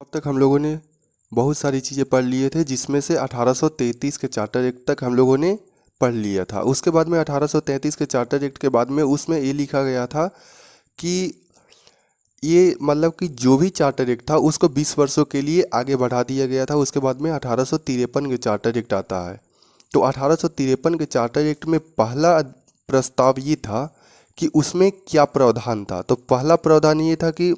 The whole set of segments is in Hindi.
अब तक हम लोगों ने बहुत सारी चीज़ें पढ़ लिए थे, जिसमें से 1833 के चार्टर एक्ट तक हम लोगों ने पढ़ लिया था। उसके बाद में 1833 के चार्टर एक्ट के बाद में उसमें ये लिखा गया था कि ये मतलब कि जो भी चार्टर एक्ट था उसको 20 वर्षों के लिए आगे बढ़ा दिया गया था। उसके बाद में 1853 के चार्टर एक्ट आता है। तो 1853 के चार्टर एक्ट में पहला प्रस्ताव ये था कि उसमें क्या प्रावधान था। तो पहला प्रावधान ये था कि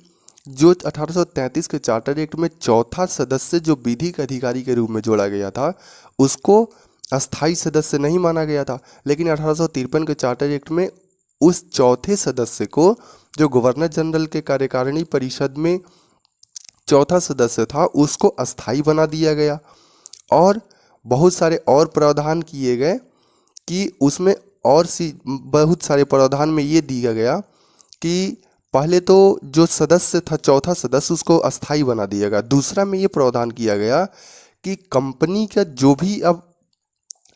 जो 1833 के चार्टर एक्ट में चौथा सदस्य जो विधिक अधिकारी के रूप में जोड़ा गया था, उसको अस्थाई सदस्य नहीं माना गया था। लेकिन 1853 के चार्टर एक्ट में उस चौथे सदस्य को, जो गवर्नर जनरल के कार्यकारिणी परिषद में चौथा सदस्य था, उसको अस्थाई बना दिया गया। और बहुत सारे और प्रावधान किए गए कि उसमें और सी बहुत सारे प्रावधान में ये दिया गया कि पहले तो जो सदस्य था चौथा सदस्य, उसको अस्थाई बना दिया गया। दूसरा में ये प्रावधान किया गया कि कंपनी का जो भी अब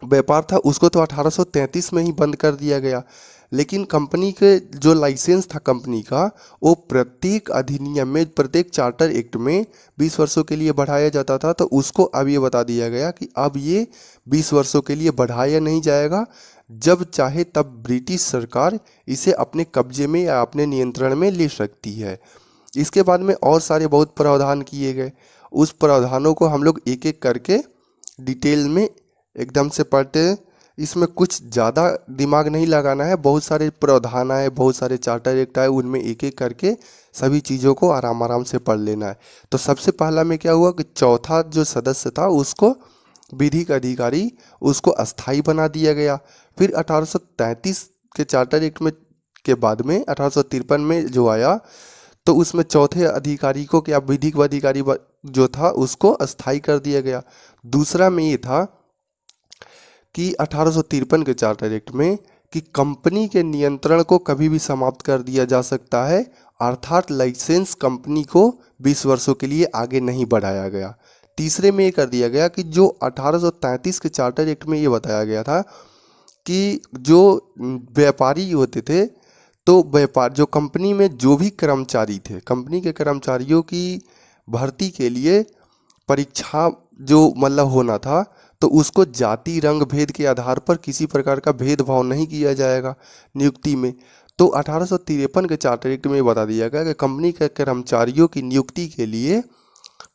व्यापार था उसको तो 1833 में ही बंद कर दिया गया, लेकिन कंपनी के जो लाइसेंस था कंपनी का, वो प्रत्येक अधिनियम में, प्रत्येक चार्टर एक्ट में 20 वर्षों के लिए बढ़ाया जाता था। तो उसको अब ये बता दिया गया कि अब ये 20 वर्षों के लिए बढ़ाया नहीं जाएगा, जब चाहे तब ब्रिटिश सरकार इसे अपने कब्जे में या अपने नियंत्रण में ले सकती है। इसके बाद में और सारे बहुत प्रावधान किए गए। उस प्रावधानों को हम लोग एक एक करके डिटेल में एकदम से पढ़ते हैं। इसमें कुछ ज़्यादा दिमाग नहीं लगाना है, बहुत सारे प्रावधान आए, बहुत सारे चार्टर एक्ट आए, उनमें एक एक करके सभी चीज़ों को आराम आराम से पढ़ लेना है। तो सबसे पहला में क्या हुआ कि चौथा जो सदस्य था उसको विधिक अधिकारी, उसको अस्थाई बना दिया गया। फिर 1833 के चार्टर एक्ट में के बाद में 1853 में जो आया, तो उसमें चौथे अधिकारी को, क्या विधिक अधिकारी जो था उसको अस्थाई कर दिया गया। दूसरा में ये था कि 1853 के चार्टर एक्ट में कि कंपनी के नियंत्रण को कभी भी समाप्त कर दिया जा सकता है, अर्थात लाइसेंस कंपनी को 20 वर्षों के लिए आगे नहीं बढ़ाया गया। तीसरे में ये कर दिया गया कि जो 1833 के चार्टर एक्ट में ये बताया गया था कि जो व्यापारी होते थे, तो व्यापार जो कंपनी में जो भी कर्मचारी थे, कंपनी के कर्मचारियों की भर्ती के लिए परीक्षा जो मतलब होना था, तो उसको जाति रंग भेद के आधार पर किसी प्रकार का भेदभाव नहीं किया जाएगा नियुक्ति में। तो 1853 के चार्टर एक्ट में बता दिया गया कि कंपनी के कर्मचारियों की नियुक्ति के लिए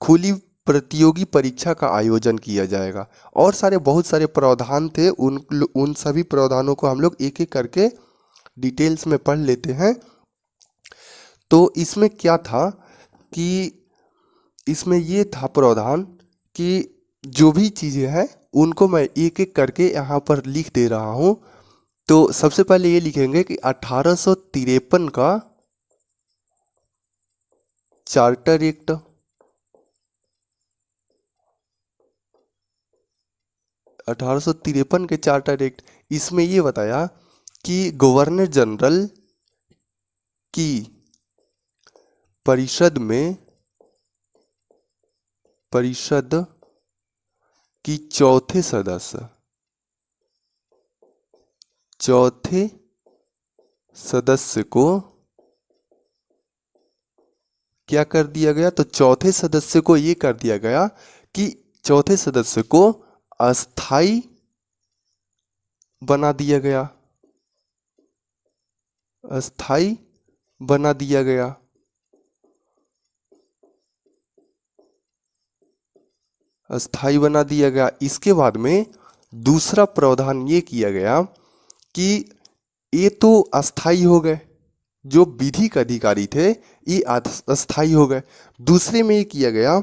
खुली प्रतियोगी परीक्षा का आयोजन किया जाएगा। और सारे बहुत सारे प्रावधान थे, उन सभी प्रावधानों को हम लोग एक एक करके डिटेल्स में पढ़ लेते हैं। तो इसमें क्या था कि इसमें ये था प्रावधान कि जो भी चीज़ें हैं उनको मैं एक एक करके यहाँ पर लिख दे रहा हूँ। तो सबसे पहले ये लिखेंगे कि 1853 का चार्टर एक्ट, 1853 के चार्टर एक्ट, इसमें ये बताया कि गवर्नर जनरल की परिषद की चौथे सदस्य को क्या कर दिया गया। तो चौथे सदस्य को ये कर दिया गया कि चौथे सदस्य को अस्थाई बना दिया गया, अस्थाई बना दिया गया। अस्थाई बना दिया गया। इसके बाद में दूसरा प्रावधान ये किया गया कि ये तो अस्थाई हो गए, जो विधिक अधिकारी थे ये अस्थाई हो गए। दूसरे में ये किया गया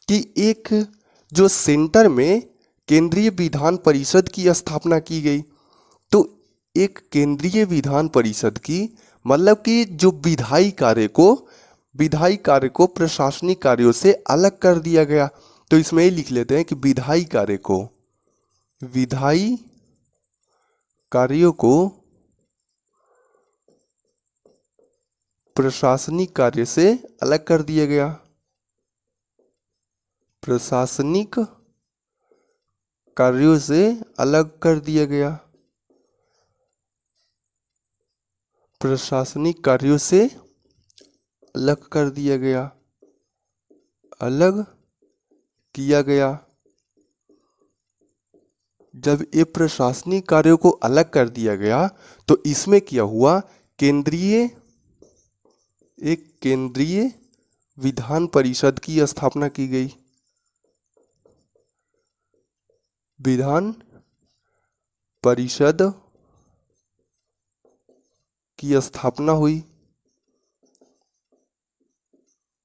कि एक जो सेंटर में केंद्रीय विधान परिषद की स्थापना की गई। तो एक केंद्रीय विधान परिषद की मतलब कि जो विधायी कार्य को प्रशासनिक कार्यों से अलग कर दिया गया। तो इसमें ये लिख लेते हैं कि विधायी कार्यों को प्रशासनिक कार्य से अलग कर दिया गया। प्रशासनिक कार्यों से अलग कर दिया गया। प्रशासनिक कार्यों से अलग कर दिया गया। अलग किया गया। जब ये प्रशासनिक कार्यों को अलग कर दिया गया तो इसमें क्या हुआ, एक केंद्रीय विधान परिषद की स्थापना की गई। विधान परिषद की स्थापना हुई।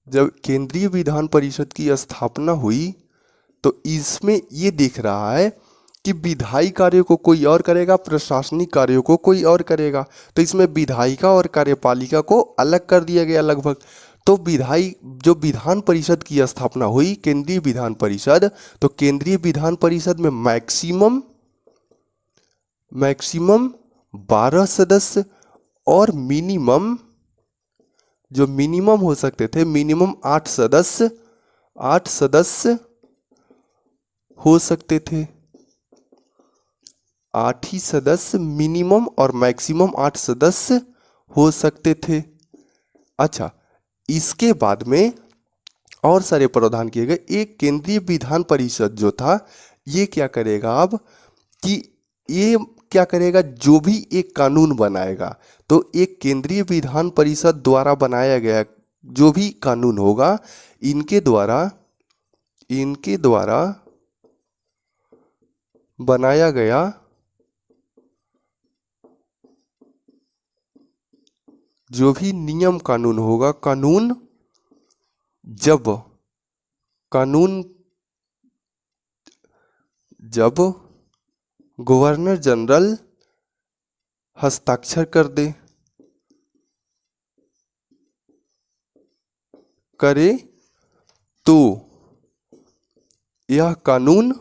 जब केंद्रीय विधान परिषद की स्थापना हुई तो इसमें ये दिख रहा है कि विधायी कार्यों को कोई और करेगा, प्रशासनिक कार्यों को कोई और करेगा। तो इसमें विधायिका और कार्यपालिका को अलग कर दिया गया लगभग। तो जो विधान परिषद की स्थापना हुई, केंद्रीय विधान परिषद, तो केंद्रीय विधान परिषद में मैक्सिमम 12 सदस्य और मिनिमम हो सकते थे, मिनिमम 8 सदस्य हो सकते थे। 8 ही सदस्य मिनिमम और मैक्सिमम 8 सदस्य हो सकते थे। अच्छा, इसके बाद में और सारे प्रावधान किए गए। एक केंद्रीय विधान परिषद जो था ये क्या करेगा अब कि ये क्या करेगा, जो भी एक कानून बनाएगा तो एक केंद्रीय विधान परिषद द्वारा बनाया गया जो भी कानून होगा इनके द्वारा बनाया गया जो भी नियम कानून होगा, जब गवर्नर जनरल हस्ताक्षर करे तो यह कानून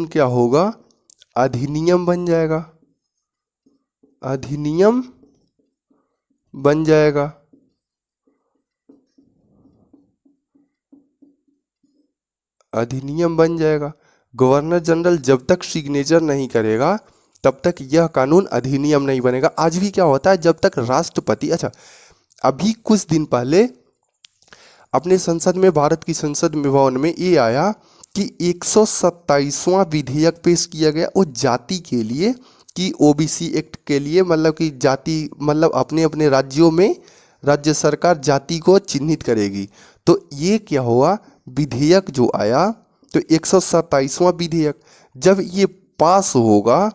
क्या होगा, अधिनियम बन जाएगा। अधिनियम बन जाएगा। गवर्नर जनरल जब तक सिग्नेचर नहीं करेगा तब तक यह कानून अधिनियम नहीं बनेगा। आज भी क्या होता है, जब तक राष्ट्रपति, अच्छा अभी कुछ दिन पहले अपने संसद में, भारत की संसद में भवन में ये आया कि 127वां विधेयक पेश किया गया वो जाति के लिए, कि ओबीसी एक्ट के लिए, मतलब कि जाति, मतलब अपने अपने राज्यों में राज्य सरकार जाति को चिन्हित करेगी। तो ये क्या हुआ, विधेयक जो आया तो 127वां विधेयक जब ये पास होगा,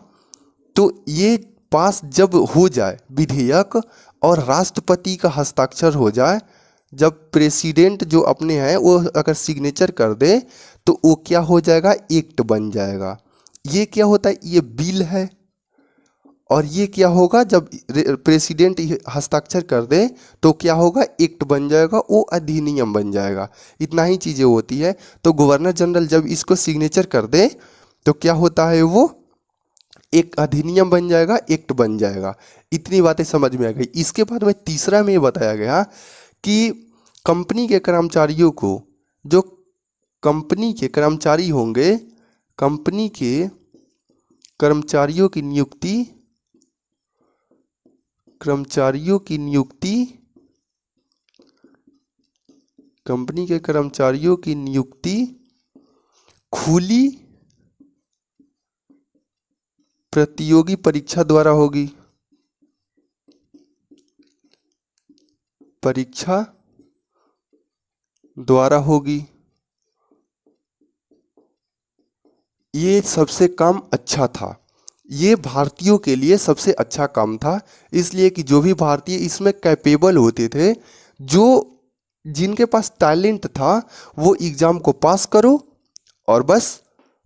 तो ये पास जब हो जाए विधेयक और राष्ट्रपति का हस्ताक्षर हो जाए, जब प्रेसिडेंट जो अपने हैं वो अगर सिग्नेचर कर दे तो वो क्या हो जाएगा, एक्ट बन जाएगा। ये क्या होता है, ये बिल है। और ये क्या होगा, जब प्रेसिडेंट हस्ताक्षर कर दे तो क्या होगा, एक्ट बन जाएगा, वो अधिनियम बन जाएगा। इतना ही चीज़ें होती है। तो गवर्नर जनरल जब इसको सिग्नेचर कर दे तो क्या होता है, वो एक अधिनियम बन जाएगा, एक्ट बन जाएगा। इतनी बातें समझ में आ गई। इसके बाद में तीसरा में ये बताया गया कि कंपनी के कर्मचारियों को, जो कंपनी के कर्मचारी होंगे, कंपनी के कर्मचारियों की नियुक्ति खुली प्रतियोगी परीक्षा द्वारा होगी। ये सबसे काम अच्छा था, ये भारतीयों के लिए सबसे अच्छा काम था, इसलिए कि जो भी भारतीय इसमें कैपेबल होते थे, जिनके पास टैलेंट था, वो एग्ज़ाम को पास करो और बस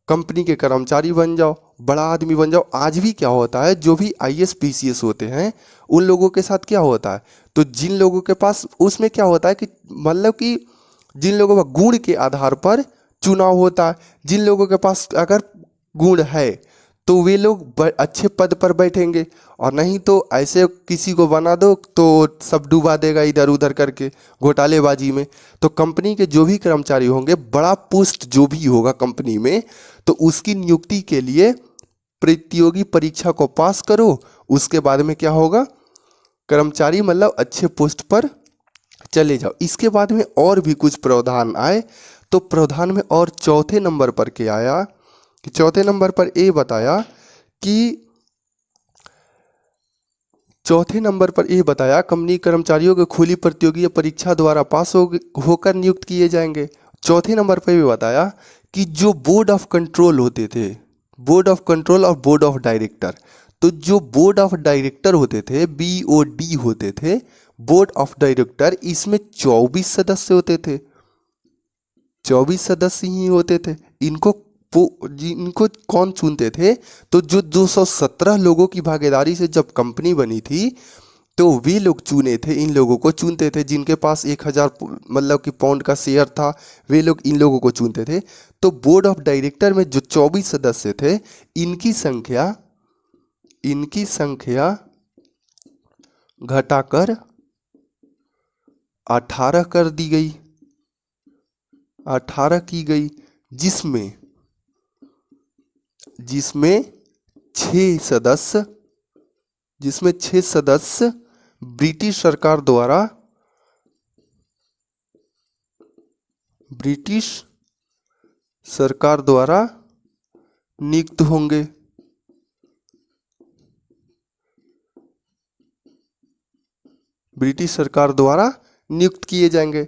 कंपनी के कर्मचारी बन जाओ, बड़ा आदमी बन जाओ। आज भी क्या होता है, जो भी आईएएस पीसीएस होते हैं उन लोगों के साथ क्या होता है, तो जिन लोगों के पास, उसमें क्या होता है कि मतलब कि जिन लोगों का गुण के आधार पर चुनाव होता है। जिन लोगों के पास अगर गुण है तो वे लोग अच्छे पद पर बैठेंगे, और नहीं तो ऐसे किसी को बना दो तो सब डुबा देगा इधर उधर करके घोटालेबाजी में। तो कंपनी के जो भी कर्मचारी होंगे, बड़ा पोस्ट जो भी होगा कंपनी में, तो उसकी नियुक्ति के लिए प्रतियोगी परीक्षा को पास करो। उसके बाद में क्या होगा, कर्मचारी मतलब अच्छे पोस्ट पर चले जाओ। इसके बाद में और भी कुछ प्रावधान आए, तो प्रावधान में और चौथे नंबर पर क्या आया कि चौथे नंबर पर ये बताया कि कंपनी कर्मचारियों के खुली प्रतियोगी परीक्षा द्वारा पास होकर नियुक्त किए जाएंगे। चौथे नंबर पर भी बताया कि जो बोर्ड ऑफ कंट्रोल होते थे, बोर्ड ऑफ कंट्रोल और बोर्ड ऑफ डायरेक्टर, तो जो बोर्ड ऑफ डायरेक्टर होते थे, BOD होते थे, बोर्ड ऑफ डायरेक्टर, इसमें 24 सदस्य होते थे, 24 सदस्य ही होते थे। इनको कौन चुनते थे? तो जो 217 लोगों की भागीदारी से जब कंपनी बनी थी, तो वे लोग चुने थे, इन लोगों को चुनते थे, जिनके पास 1000 मतलब कि पाउंड का शेयर था, वे लोग इन लोगों को चुनते थे। तो बोर्ड ऑफ डायरेक्टर में जो 24 सदस्य थे, इनकी संख्या घटाकर 18 कर दी गई, 18 की गई, जिसमें 6 सदस्य ब्रिटिश सरकार द्वारा नियुक्त होंगे। ब्रिटिश सरकार द्वारा नियुक्त किए जाएंगे।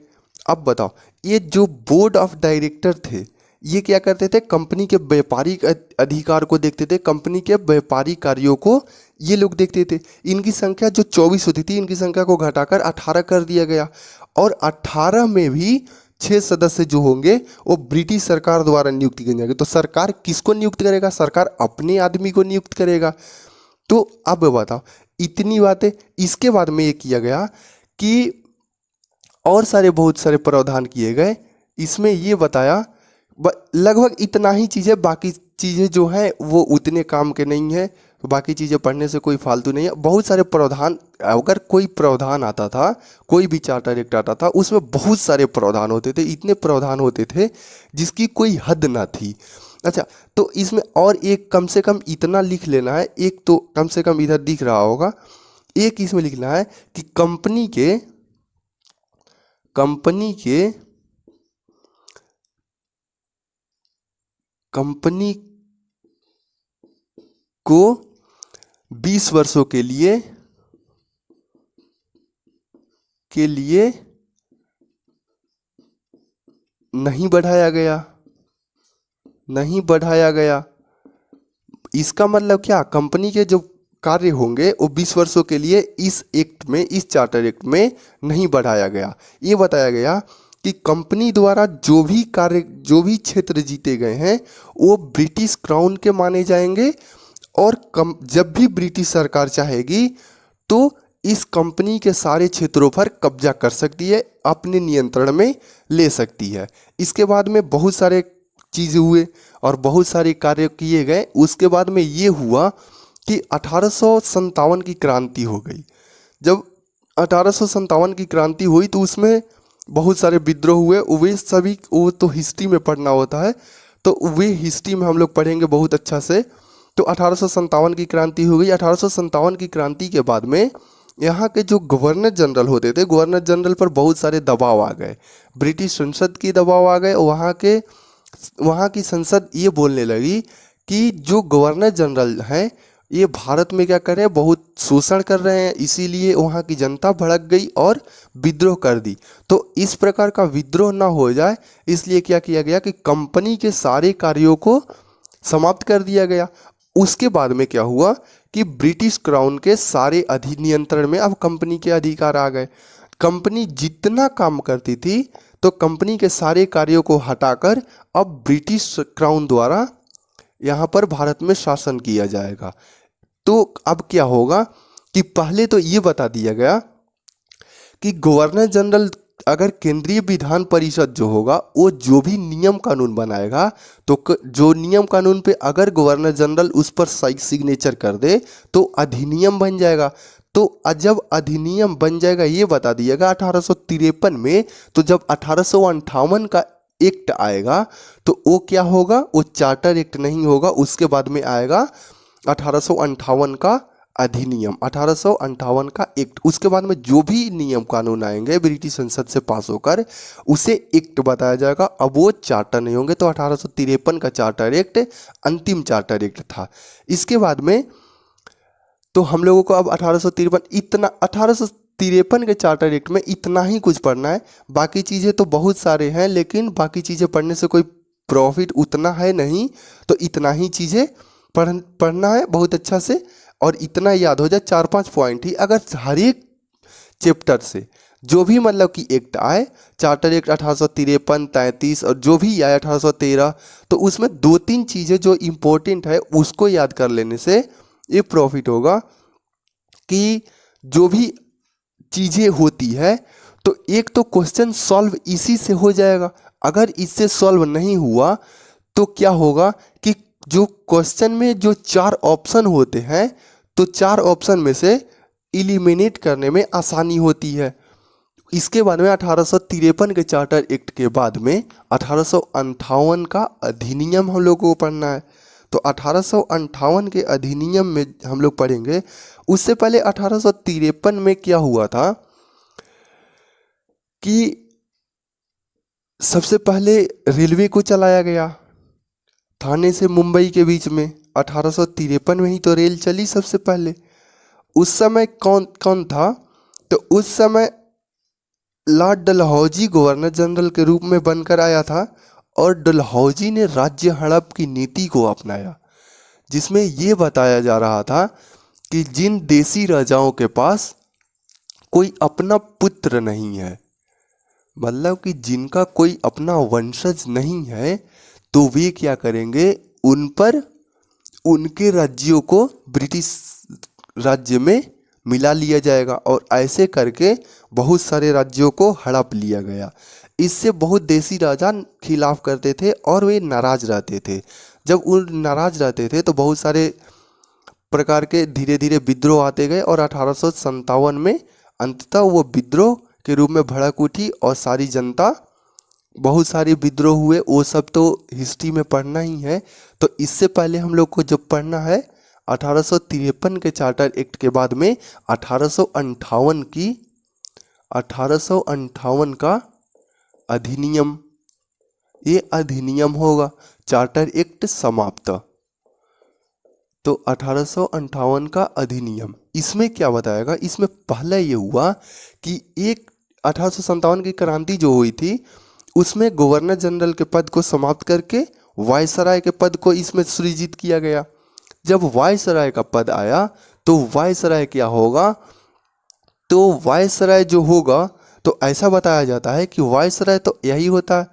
अब बताओ, ये जो बोर्ड ऑफ डायरेक्टर थे, ये क्या करते थे? कंपनी के व्यापारिक अधिकार को देखते थे, कंपनी के व्यापारिक कार्यों को ये लोग देखते थे। इनकी संख्या जो 24 होती थी, इनकी संख्या को घटाकर 18 कर दिया गया, और 18 में भी 6 सदस्य जो होंगे वो ब्रिटिश सरकार द्वारा नियुक्त किए जाएंगे। तो सरकार किसको नियुक्त करेगा? सरकार अपने आदमी को नियुक्त करेगा। तो अब बताओ, इतनी बातें। इसके बाद में ये किया गया कि और बहुत सारे प्रावधान किए गए। इसमें ये बताया लगभग इतना ही चीज़ें, बाकी चीज़ें जो हैं वो उतने काम के नहीं है, बाकी चीज़ें पढ़ने से कोई फालतू नहीं है। बहुत सारे प्रावधान, अगर कोई प्रावधान आता था, कोई भी चार्टर एक्ट आता था, उसमें बहुत सारे प्रावधान होते थे, इतने प्रावधान होते थे जिसकी कोई हद ना थी। अच्छा, तो इसमें और एक कम से कम इतना लिख लेना है, एक तो कम से कम इधर दिख रहा होगा, एक इसमें लिखना है कि कंपनी को 20 वर्षों के लिए नहीं बढ़ाया गया। इसका मतलब क्या? कंपनी के जो कार्य होंगे वो 20 वर्षों के लिए इस चार्टर एक्ट में नहीं बढ़ाया गया। ये बताया गया कि कंपनी द्वारा जो भी क्षेत्र जीते गए हैं वो ब्रिटिश क्राउन के माने जाएंगे, और जब भी ब्रिटिश सरकार चाहेगी तो इस कंपनी के सारे क्षेत्रों पर कब्जा कर सकती है, अपने नियंत्रण में ले सकती है। इसके बाद में बहुत सारे चीज़ हुए और बहुत सारे कार्य किए गए। उसके बाद में ये हुआ कि 1857 की क्रांति हो गई। जब 1857 की क्रांति हुई तो उसमें बहुत सारे विद्रोह हुए। वो तो हिस्ट्री में पढ़ना होता है, तो वे हिस्ट्री में हम लोग पढ़ेंगे बहुत अच्छा से। तो 1857 की क्रांति हो गई। 1857 की क्रांति के बाद में यहाँ के जो गवर्नर जनरल होते थे, गवर्नर जनरल पर बहुत सारे दबाव आ गए, ब्रिटिश संसद की दबाव आ गए। वहाँ की संसद ये बोलने लगी कि जो गवर्नर जनरल हैं ये भारत में क्या कर रहे हैं, बहुत शोषण कर रहे हैं, इसीलिए वहाँ की जनता भड़क गई और विद्रोह कर दी। तो इस प्रकार का विद्रोह ना हो जाए इसलिए क्या किया गया कि कंपनी के सारे कार्यों को समाप्त कर दिया गया। उसके बाद में क्या हुआ कि ब्रिटिश क्राउन के सारे नियंत्रण में अब कंपनी के अधिकार आ गए। कंपनी जितना काम करती थी तो कंपनी के सारे कार्यों को हटाकर अब ब्रिटिश क्राउन द्वारा यहाँ पर भारत में शासन किया जाएगा। तो अब क्या होगा कि पहले तो ये बता दिया गया कि गवर्नर जनरल, अगर केंद्रीय विधान परिषद जो होगा वो जो भी नियम कानून बनाएगा, तो जो नियम कानून पे अगर गवर्नर जनरल उस पर सिग्नेचर कर दे तो अधिनियम बन जाएगा। तो जब अधिनियम बन जाएगा ये बता दिएगा 1853 में। तो जब 1858 का एक्ट आएगा तो वो क्या होगा, वो चार्टर एक्ट नहीं होगा, उसके बाद में आएगा 1858 का अधिनियम 1858 का एक्ट। उसके बाद में जो भी नियम कानून आएंगे ब्रिटिश संसद से पास होकर उसे एक्ट बताया जाएगा। अब वो चार्टर नहीं होंगे। तो 1853 का चार्टर एक्ट अंतिम चार्टर एक्ट था। इसके बाद में तो हम लोगों को अब 1853 के चार्टर एक्ट में इतना ही कुछ पढ़ना है। बाकी चीज़ें तो बहुत सारे हैं, लेकिन बाकी चीज़ें पढ़ने से कोई प्रॉफिट उतना है नहीं। तो इतना ही चीज़ें पढ़ना है बहुत अच्छा से, और इतना याद हो जाए 4-5 पॉइंट ही। अगर हर एक चैप्टर से जो भी मतलब कि एक्ट आए, चार्टर एक्ट 1853, 33 और जो भी आए 1813, तो उसमें 2-3 चीज़ें जो इम्पोर्टेंट है उसको याद कर लेने से ये प्रॉफिट होगा कि जो भी चीज़ें होती है तो एक तो क्वेश्चन सॉल्व इसी से हो जाएगा। अगर इससे सॉल्व नहीं हुआ तो क्या होगा कि जो क्वेश्चन में जो 4 ऑप्शन होते हैं तो 4 ऑप्शन में से इलिमिनेट करने में आसानी होती है। इसके बाद में 1853 के चार्टर एक्ट के बाद में 1858 का अधिनियम हम लोग को पढ़ना है। तो 1858 के अधिनियम में हम लोग पढ़ेंगे। उससे पहले 1853 में क्या हुआ था कि सबसे पहले रेलवे को चलाया गया थाने से मुंबई के बीच में। 1853 में ही तो रेल चली सबसे पहले। उस समय कौन कौन था? तो उस समय लॉर्ड डलहौजी गवर्नर जनरल के रूप में बनकर आया था, और डलहौजी ने राज्य हड़प की नीति को अपनाया, जिसमें ये बताया जा रहा था कि जिन देसी राजाओं के पास कोई अपना पुत्र नहीं है, मतलब कि जिनका कोई अपना वंशज नहीं है, तो वे क्या करेंगे, उन पर उनके राज्यों को ब्रिटिश राज्य में मिला लिया जाएगा। और ऐसे करके बहुत सारे राज्यों को हड़प लिया गया। इससे बहुत देसी राजा खिलाफ करते थे और वे नाराज रहते थे। जब वो नाराज रहते थे तो बहुत सारे प्रकार के धीरे धीरे विद्रोह आते गए, और 1857 में अंततः वो विद्रोह के रूप में भड़क उठी और सारी जनता, बहुत सारे विद्रोह हुए। वो सब तो हिस्ट्री में पढ़ना ही है। तो इससे पहले हम लोग को जब पढ़ना है 1853 के चार्टर एक्ट के बाद में 1858 का अधिनियम, ये अधिनियम होगा। चार्टर एक्ट समाप्त। तो 1858 का अधिनियम, इसमें क्या बताएगा? इसमें पहले ये हुआ कि एक 1857 की क्रांति जो हुई थी उसमें गवर्नर जनरल के पद को समाप्त करके वायसराय के पद को इसमें सृजित किया गया। जब वायसराय का पद आया तो वायसराय क्या होगा? तो वायसराय जो होगा, तो ऐसा बताया जाता है कि वायसराय तो यही होता है।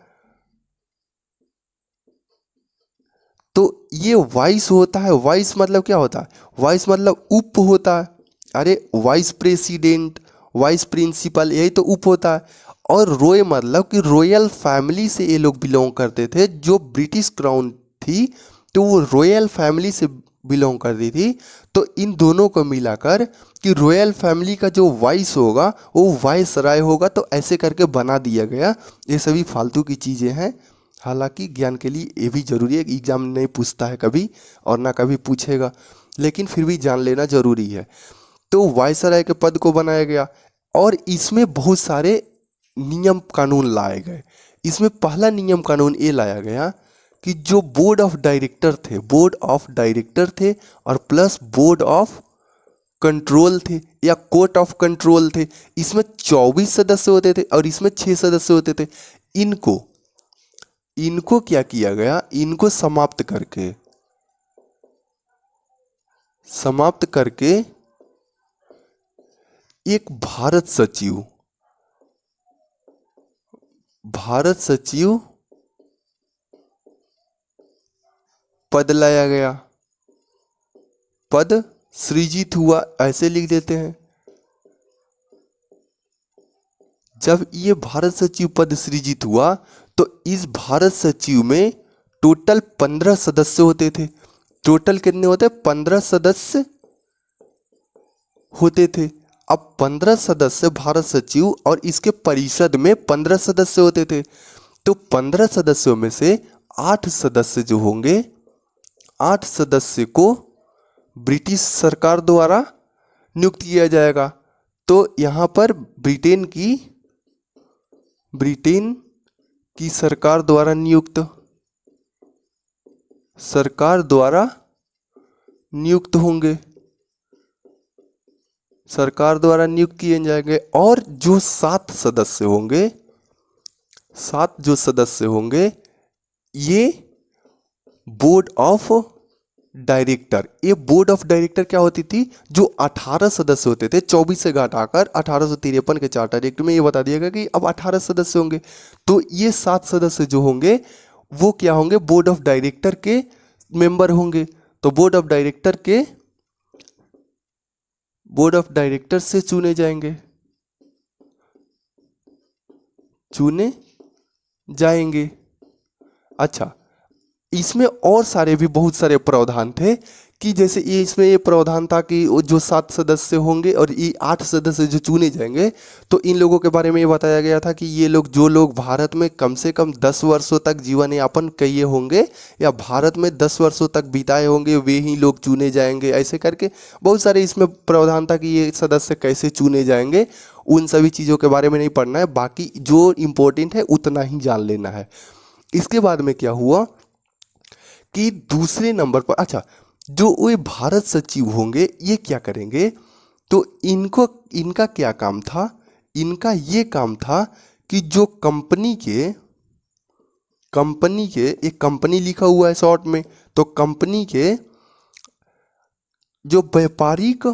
तो ये वाइस होता है। वाइस मतलब क्या होता है? वाइस मतलब उप होता है। अरे वाइस प्रेसिडेंट, वाइस प्रिंसिपल, यही तो उप होता है। और रॉय मतलब कि रॉयल फैमिली से ये लोग बिलोंग करते थे। जो ब्रिटिश क्राउन थी तो वो रॉयल फैमिली से बिलोंग करती थी। तो इन दोनों को मिलाकर कि रॉयल फैमिली का जो वाइस होगा वो वाइसराय होगा। तो ऐसे करके बना दिया गया। ये सभी फालतू की चीज़ें हैं, हालांकि ज्ञान के लिए ये भी ज़रूरी है। एग्जाम नहीं पूछता है कभी और ना कभी पूछेगा, लेकिन फिर भी जान लेना ज़रूरी है। तो वायसराय के पद को बनाया गया और इसमें बहुत सारे नियम कानून लाए गए। इसमें पहला नियम कानून ये लाया गया कि जो बोर्ड ऑफ डायरेक्टर थे और प्लस बोर्ड ऑफ कंट्रोल थे या कोर्ट ऑफ कंट्रोल थे, इसमें 24 सदस्य होते थे और इसमें 6 सदस्य होते थे। इनको क्या किया गया? इनको समाप्त करके एक भारत सचिव पद लाया गया। पद सृजित हुआ, ऐसे लिख देते हैं। जब ये भारत सचिव पद सृजित हुआ तो इस भारत सचिव में टोटल 15 सदस्य होते थे। टोटल कितने होते? 15 सदस्य होते थे। अब 15 सदस्य भारत सचिव और इसके परिषद में 15 सदस्य होते थे। तो 15 सदस्यों में से 8 सदस्य जो होंगे, 8 सदस्य को ब्रिटिश सरकार द्वारा नियुक्त किया जाएगा। तो यहाँ पर ब्रिटेन की सरकार द्वारा नियुक्त होंगे, सरकार द्वारा नियुक्त किए जाएंगे। और जो 7 सदस्य होंगे ये बोर्ड ऑफ डायरेक्टर। ये बोर्ड ऑफ डायरेक्टर क्या होती थी, जो 18 सदस्य होते थे 24 से घटाकर 1853 के चार्टर एक्ट में ये बता दिया गया कि अब 18 सदस्य होंगे। तो ये 7 सदस्य जो होंगे वो क्या होंगे, बोर्ड ऑफ डायरेक्टर के मेंबर होंगे। तो बोर्ड ऑफ डायरेक्टर से चुने जाएंगे। अच्छा, इसमें और सारे भी बहुत सारे प्रावधान थे कि जैसे इसमें ये प्रावधान था कि वो जो 7 सदस्य होंगे और ये 8 सदस्य जो चुने जाएंगे, तो इन लोगों के बारे में ये बताया गया था कि ये लोग जो लोग भारत में कम से कम 10 वर्षों तक जीवन यापन किए होंगे या भारत में 10 वर्षों तक बिताए होंगे वे ही लोग चुने जाएंगे। ऐसे करके बहुत सारे इसमें प्रावधान था कि ये सदस्य कैसे चुने जाएंगे। उन सभी चीज़ों के बारे में नहीं पढ़ना है, बाकी जो इम्पोर्टेंट है उतना ही जान लेना है। इसके बाद में क्या हुआ कि दूसरे नंबर पर, अच्छा, जो वे भारत सचिव होंगे ये क्या करेंगे, तो इनका क्या काम था, इनका ये काम था कि जो कंपनी के एक कंपनी लिखा हुआ है शॉर्ट में, तो कंपनी के जो व्यापारिक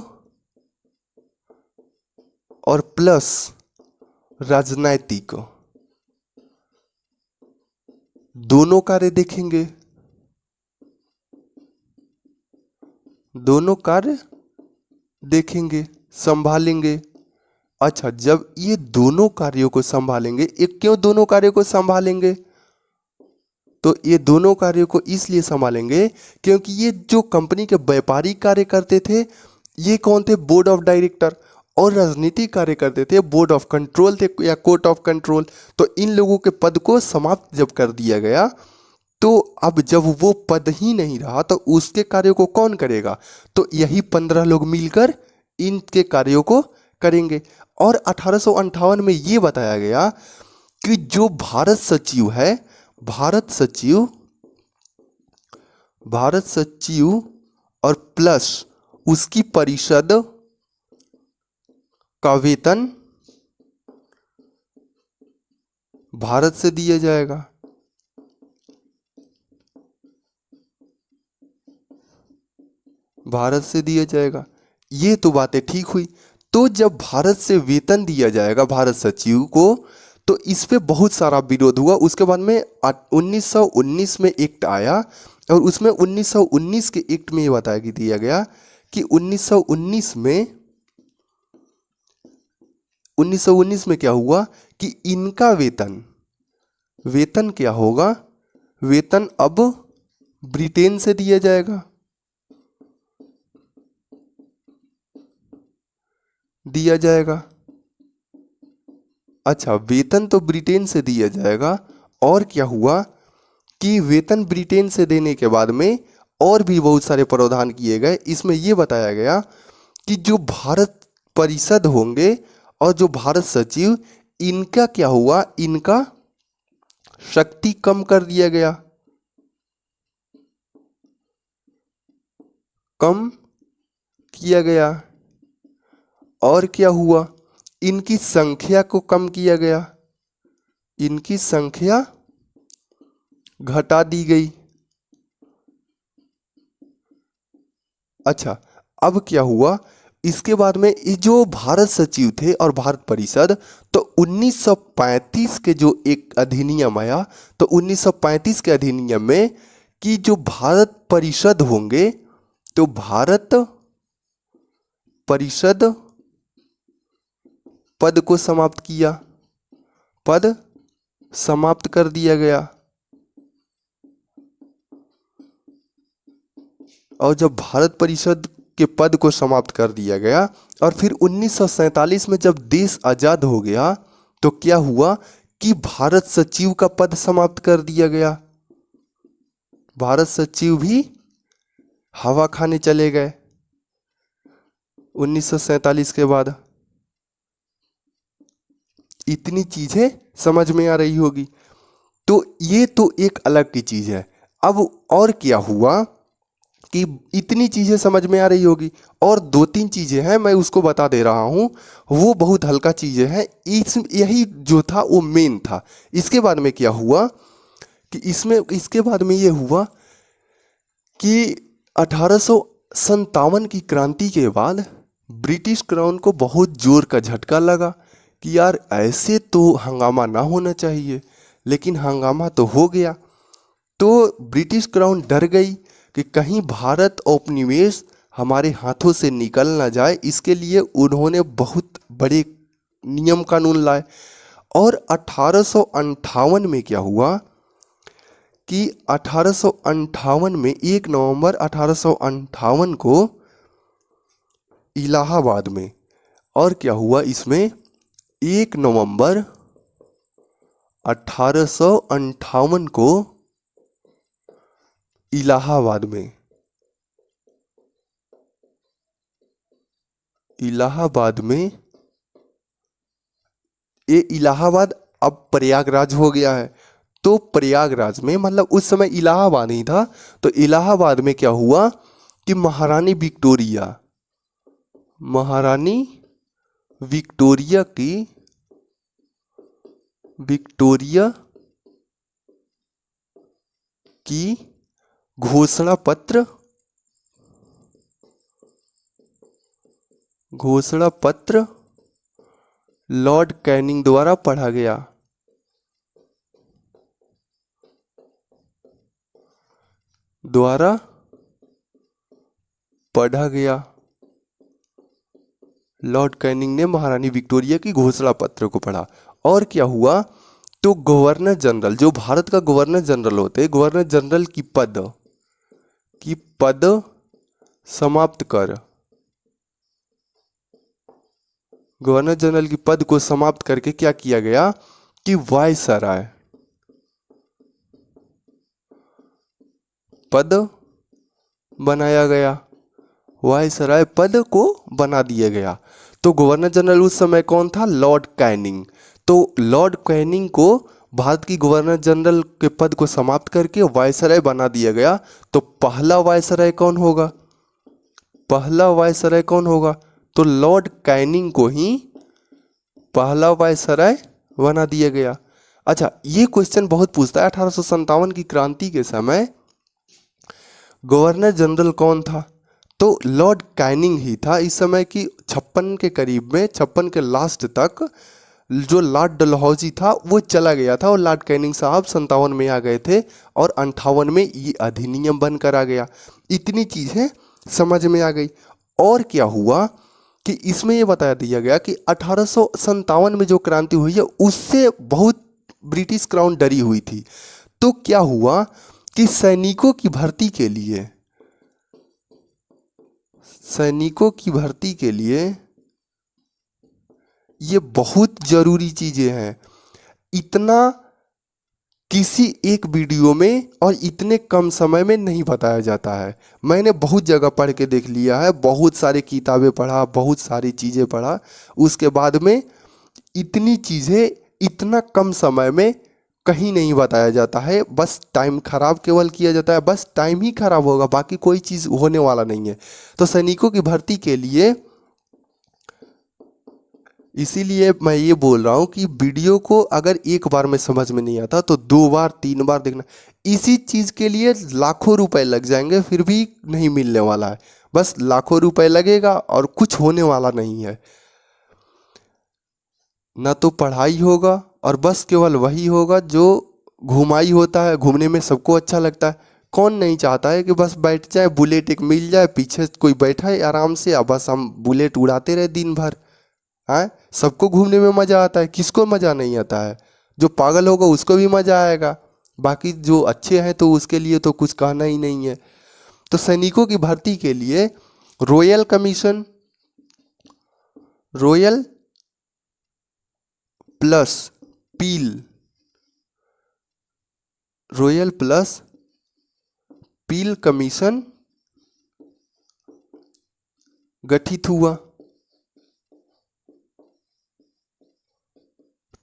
और प्लस राजनैतिक दोनों कार्य देखेंगे, संभालेंगे। अच्छा, जब ये दोनों कार्यों को संभालेंगे, क्यों दोनों कार्यों को संभालेंगे, तो ये दोनों कार्यों को इसलिए संभालेंगे क्योंकि ये जो कंपनी के व्यापारिक कार्य करते थे ये कौन थे, बोर्ड ऑफ डायरेक्टर, और राजनीतिक कार्य करते थे बोर्ड ऑफ कंट्रोल थे या कोर्ट ऑफ कंट्रोल। तो इन लोगों के पद को समाप्त जब कर दिया गया, तो अब जब वो पद ही नहीं रहा तो उसके कार्यों को कौन करेगा, तो यही 15 लोग मिलकर इनके कार्यों को करेंगे। और 1858 में ये बताया गया कि जो भारत सचिव और प्लस उसकी परिषद का वेतन भारत से दिया जाएगा। ये तो बातें ठीक हुई। तो जब भारत से वेतन दिया जाएगा भारत सचिव को, तो इस पे बहुत सारा विरोध हुआ। उसके बाद में 1919 में एक्ट आया और उसमें 1919 के एक्ट में ये बताया कि दिया गया कि 1919 में क्या हुआ कि इनका वेतन क्या होगा, वेतन अब ब्रिटेन से दिया जाएगा। अच्छा, वेतन तो ब्रिटेन से दिया जाएगा। और क्या हुआ कि वेतन ब्रिटेन से देने के बाद में और भी बहुत सारे प्रावधान किए गए। इसमें यह बताया गया कि जो भारत परिषद होंगे और जो भारत सचिव, इनका क्या हुआ, इनका शक्ति कम कर दिया गया, कम किया गया। और क्या हुआ, इनकी संख्या को कम किया गया, इनकी संख्या घटा दी गई। अच्छा, अब क्या हुआ, इसके बाद में ये जो भारत सचिव थे और भारत परिषद, तो 1935 के जो एक अधिनियम आया, तो 1935 के अधिनियम में कि जो भारत परिषद होंगे, तो भारत परिषद पद को समाप्त किया, पद समाप्त कर दिया गया। और जब भारत परिषद के पद को समाप्त कर दिया गया और फिर 1947 में जब देश आजाद हो गया, तो क्या हुआ कि भारत सचिव का पद समाप्त कर दिया गया। भारत सचिव भी हवा खाने चले गए। 1947 के बाद। इतनी चीजें समझ में आ रही होगी। तो ये तो एक अलग की चीज है। अब और क्या हुआ कि इतनी चीजें समझ में आ रही होगी, और दो तीन चीजें हैं मैं उसको बता दे रहा हूं, वो बहुत हल्का चीजें हैं। इस यही जो था वो मेन था। इसके बाद में क्या हुआ कि इसके बाद में ये हुआ कि 1857 की क्रांति के बाद ब्रिटिश क्राउन को बहुत जोर का झटका लगा कि यार ऐसे तो हंगामा ना होना चाहिए, लेकिन हंगामा तो हो गया। तो ब्रिटिश क्राउन डर गई कि कहीं भारत औपनिवेश हमारे हाथों से निकल ना जाए, इसके लिए उन्होंने बहुत बड़े नियम कानून लाए। और 1858 में क्या हुआ कि 1858 में 1 नवंबर 1858 को इलाहाबाद में, और क्या हुआ इसमें 1 नवंबर 1858 को इलाहाबाद में ये इलाहाबाद अब प्रयागराज हो गया है। तो प्रयागराज में मतलब उस समय इलाहाबाद ही था। तो इलाहाबाद में क्या हुआ कि महारानी विक्टोरिया की घोषणा पत्र लॉर्ड कैनिंग द्वारा पढ़ा गया। लॉर्ड कैनिंग ने महारानी विक्टोरिया की घोषणा पत्र को पढ़ा। और क्या हुआ, तो गवर्नर जनरल, जो भारत का गवर्नर जनरल होते, गवर्नर जनरल की पद समाप्त कर, गवर्नर जनरल की पद को समाप्त करके क्या किया गया कि वायसराय पद बनाया गया, वायसराय पद को बना दिया गया। तो गवर्नर जनरल उस समय कौन था? Lord Canning. तो लॉर्ड कैनिंग को भारत की गवर्नर जनरल के पद को समाप्त करके वायसराय बना दिया गया। तो पहला वायसराय कौन होगा? तो लॉर्ड कैनिंग को ही पहला वायसराय बना दिया गया। अच्छा, ये क्वेश्चन बहुत पूछता है। 1857 की क्रांति के समय गवर्नर जनरल कौन था? तो लॉर्ड कैनिंग ही था। इस समय की 56 के करीब में, 56 के लास्ट तक जो लॉर्ड डलहौजी था वो चला गया था, और लॉर्ड कैनिंग साहब 57 में आ गए थे, और 58 में ये अधिनियम बनकर आ गया। इतनी चीज़ें समझ में आ गई। और क्या हुआ कि इसमें ये बता दिया गया कि 1857 में जो क्रांति हुई है उससे बहुत ब्रिटिश क्राउन डरी हुई थी। तो क्या हुआ कि सैनिकों की भर्ती के लिए ये बहुत जरूरी चीजें हैं। इतना किसी एक वीडियो में और इतने कम समय में नहीं बताया जाता है। मैंने बहुत जगह पढ़ के देख लिया है, बहुत सारी किताबें पढ़ा, बहुत सारी चीज़ें पढ़ा, उसके बाद में इतनी चीज़ें इतना कम समय में कहीं नहीं बताया जाता है। बस टाइम खराब केवल किया जाता है, बस टाइम ही खराब होगा, बाकी कोई चीज़ होने वाला नहीं है। तो सैनिकों की भर्ती के लिए इसीलिए मैं ये बोल रहा हूँ कि वीडियो को अगर एक बार में समझ में नहीं आता तो 2 बार 3 बार देखना। इसी चीज़ के लिए लाखों रुपए लग जाएंगे, फिर भी नहीं मिलने वाला है। बस लाखों रुपए लगेगा और कुछ होने वाला नहीं है। ना तो पढ़ाई होगा, और बस केवल वही होगा जो घुमाई होता है। घूमने में सबको अच्छा लगता है। कौन नहीं चाहता है कि बस बैठ जाए, बुलेट एक मिल जाए, पीछे कोई बैठा है आराम से, अब बस हम बुलेट उड़ाते रहे दिन भर। हाँ, सबको घूमने में मज़ा आता है, किसको मज़ा नहीं आता है? जो पागल होगा उसको भी मज़ा आएगा, बाकी जो अच्छे हैं तो उसके लिए तो कुछ कहना ही नहीं है। तो सैनिकों की भर्ती के लिए रॉयल कमीशन, रॉयल प्लस पील कमीशन गठित हुआ।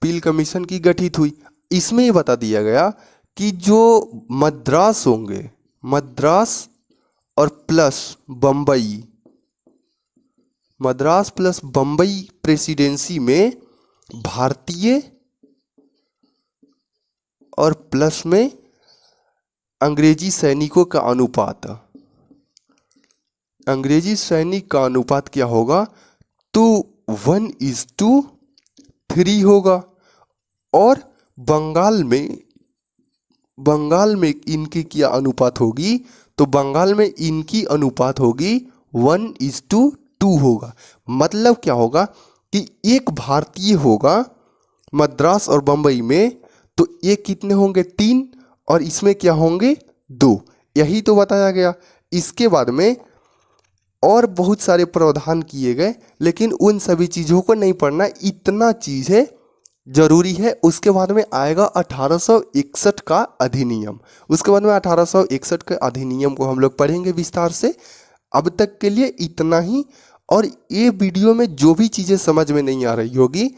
पील कमीशन की गठित हुई। इसमें ये बता दिया गया कि जो मद्रास होंगे, मद्रास और plus Bombay, Madras plus Bombay presidency में भारतीय और प्लस में अंग्रेजी सैनिकों का अनुपात, अंग्रेजी सैनिक का अनुपात क्या होगा, तो 1:3 होगा। और बंगाल में इनकी क्या अनुपात होगी, तो बंगाल में इनकी अनुपात होगी 1:2 होगा। मतलब क्या होगा कि एक भारतीय होगा मद्रास और बंबई में, तो ये कितने होंगे, 3, और इसमें क्या होंगे, 2। यही तो बताया गया। इसके बाद में और बहुत सारे प्रावधान किए गए, लेकिन उन सभी चीज़ों को नहीं पढ़ना, इतना चीज़ है जरूरी है। उसके बाद में आएगा 1861 का अधिनियम। उसके बाद में 1861 के अधिनियम को हम लोग पढ़ेंगे विस्तार से। अब तक के लिए इतना ही। और ये वीडियो में जो भी चीज़ें समझ में नहीं आ रही होगी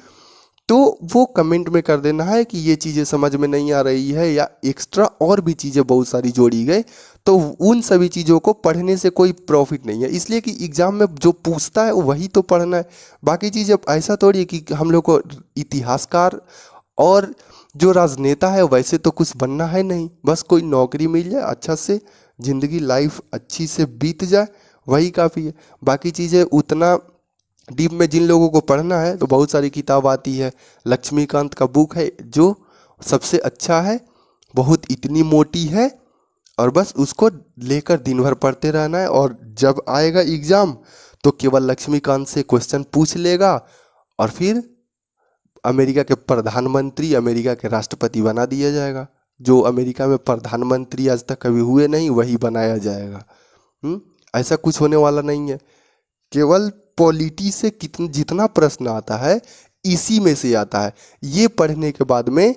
तो वो कमेंट में कर देना है कि ये चीज़ें समझ में नहीं आ रही है, या एक्स्ट्रा और भी चीज़ें बहुत सारी जोड़ी गई, तो उन सभी चीज़ों को पढ़ने से कोई प्रॉफिट नहीं है। इसलिए कि एग्ज़ाम में जो पूछता है वही तो पढ़ना है। बाकी चीज़ें ऐसा थोड़ी है कि हम लोग को इतिहासकार और जो राजनेता है वैसे तो कुछ बनना है नहीं, बस कोई नौकरी मिल जाए, अच्छा से ज़िंदगी लाइफ अच्छी से बीत जाए, वही काफ़ी है। बाकी चीज़ें उतना डीप में जिन लोगों को पढ़ना है तो बहुत सारी किताब आती है। लक्ष्मीकांत का बुक है जो सबसे अच्छा है, बहुत इतनी मोटी है, और बस उसको लेकर दिन भर पढ़ते रहना है। और जब आएगा एग्ज़ाम तो केवल लक्ष्मीकांत से क्वेश्चन पूछ लेगा, और फिर अमेरिका के प्रधानमंत्री, अमेरिका के राष्ट्रपति बना दिया जाएगा। जो अमेरिका में प्रधानमंत्री आज तक कभी हुए नहीं वही बनाया जाएगा। ऐसा कुछ होने वाला नहीं है। केवल पॉलिटी से जितना प्रश्न आता है इसी में से आता है। ये पढ़ने के बाद में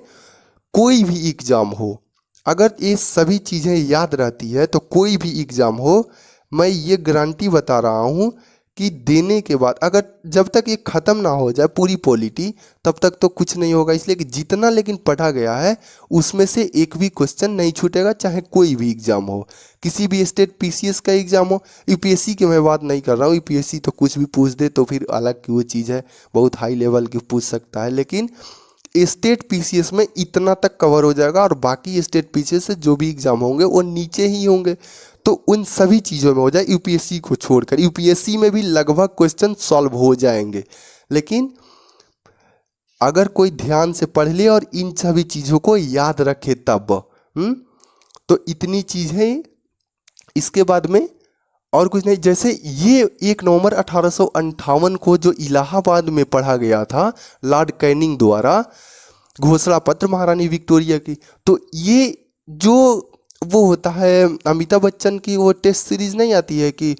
कोई भी एग्ज़ाम हो, अगर ये सभी चीज़ें याद रहती है तो कोई भी एग्ज़ाम हो, मैं ये गारंटी बता रहा हूँ कि देने के बाद अगर जब तक ये ख़त्म ना हो जाए पूरी पॉलिटी, तब तक तो कुछ नहीं होगा। इसलिए कि जितना लेकिन पढ़ा गया है उसमें से एक भी क्वेश्चन नहीं छूटेगा, चाहे कोई भी एग्ज़ाम हो, किसी भी स्टेट पीसीएस का एग्ज़ाम हो। यूपीएससी की मैं बात नहीं कर रहा हूँ, यूपीएससी तो कुछ भी पूछ दे तो फिर अलग की वो चीज़ है, बहुत हाई लेवल की पूछ सकता है। लेकिन स्टेट पीसीएस में इतना तक कवर हो जाएगा, और बाकी स्टेट पीसीएस से जो भी एग्ज़ाम होंगे वो नीचे ही होंगे। तो उन सभी चीज़ों में हो जाए, यूपीएससी को छोड़कर। यूपीएससी में भी लगभग क्वेश्चन सॉल्व हो जाएंगे, लेकिन अगर कोई ध्यान से पढ़ ले और इन सभी चीज़ों को याद रखे तब। तो इतनी चीज़ें। इसके बाद में और कुछ नहीं। जैसे ये 1 नवंबर 1858 को जो इलाहाबाद में पढ़ा गया था लॉर्ड कैनिंग द्वारा, घोषणा पत्र महारानी विक्टोरिया की, तो ये जो वो होता है अमिताभ बच्चन की वो टेस्ट सीरीज नहीं आती है कि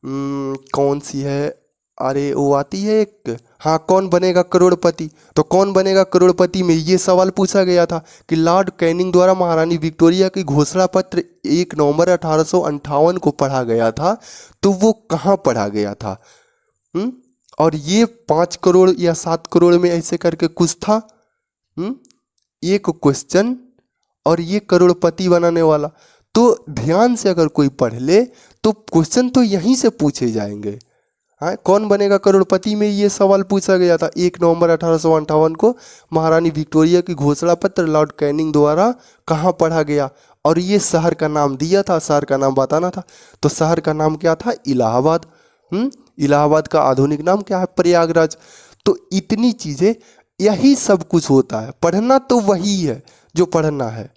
कौन सी है, अरे वो आती है एक, हाँ, कौन बनेगा करोड़पति। तो कौन बनेगा करोड़पति में ये सवाल पूछा गया था कि लॉर्ड कैनिंग द्वारा महारानी विक्टोरिया की घोषणा पत्र 1 नवंबर 1858 को पढ़ा गया था, तो वो कहाँ पढ़ा गया था। और ये 5 करोड़ या 7 करोड़ में ऐसे करके कुछ था एक क्वेश्चन, और ये करोड़पति बनाने वाला। तो ध्यान से अगर कोई पढ़ ले तो क्वेश्चन तो यहीं से पूछे जाएंगे। हाँ, कौन बनेगा करोड़पति में ये सवाल पूछा गया था 1 नवंबर 1858 को महारानी विक्टोरिया की घोषणा पत्र लॉर्ड कैनिंग द्वारा कहाँ पढ़ा गया, और ये शहर का नाम दिया था, शहर का नाम बताना था। तो शहर का नाम क्या था, इलाहाबाद। इलाहाबाद का आधुनिक नाम क्या है, प्रयागराज। तो इतनी चीज़ें, यही सब कुछ होता है। पढ़ना तो वही है जो पढ़ना है।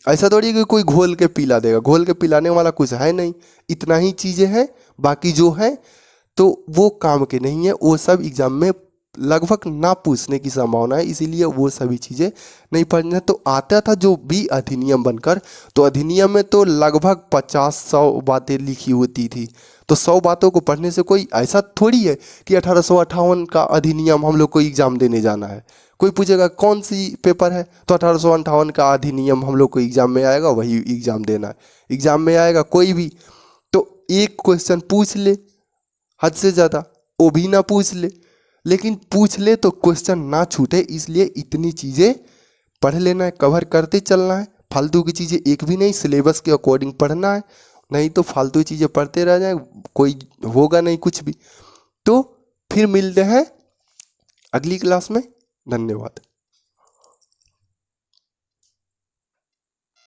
ऐसा थोड़ी कि कोई घोल के पिला देगा, घोल के पिलाने वाला कुछ है नहीं। इतना ही चीज़ें हैं, बाकी जो है तो वो काम के नहीं है। वो सब एग्जाम में लगभग ना पूछने की संभावना है, इसीलिए वो सभी चीज़ें नहीं पढ़ना। तो आता था जो भी अधिनियम बनकर, तो अधिनियम में तो लगभग 50-100 बातें लिखी होती थी। तो 100 बातों को पढ़ने से कोई ऐसा थोड़ी है कि 1858 का अधिनियम हम लोग को एग्ज़ाम देने जाना है। कोई पूछेगा कौन सी पेपर है, तो 1858 का अधिनियम हम लोग को एग्ज़ाम में आएगा, वही एग्ज़ाम देना है। एग्ज़ाम में आएगा कोई भी तो एक क्वेश्चन पूछ ले, हद से ज़्यादा वो भी ना पूछ ले, लेकिन पूछ ले तो क्वेश्चन ना छूटे, इसलिए इतनी चीज़ें पढ़ लेना है, कवर करते चलना है। फालतू की चीज़ें एक भी नहीं, सिलेबस के अकॉर्डिंग पढ़ना है, नहीं तो फालतू चीज़ें पढ़ते रह जाए, कोई होगा नहीं कुछ भी। तो फिर मिलते हैं अगली क्लास में। धन्यवाद।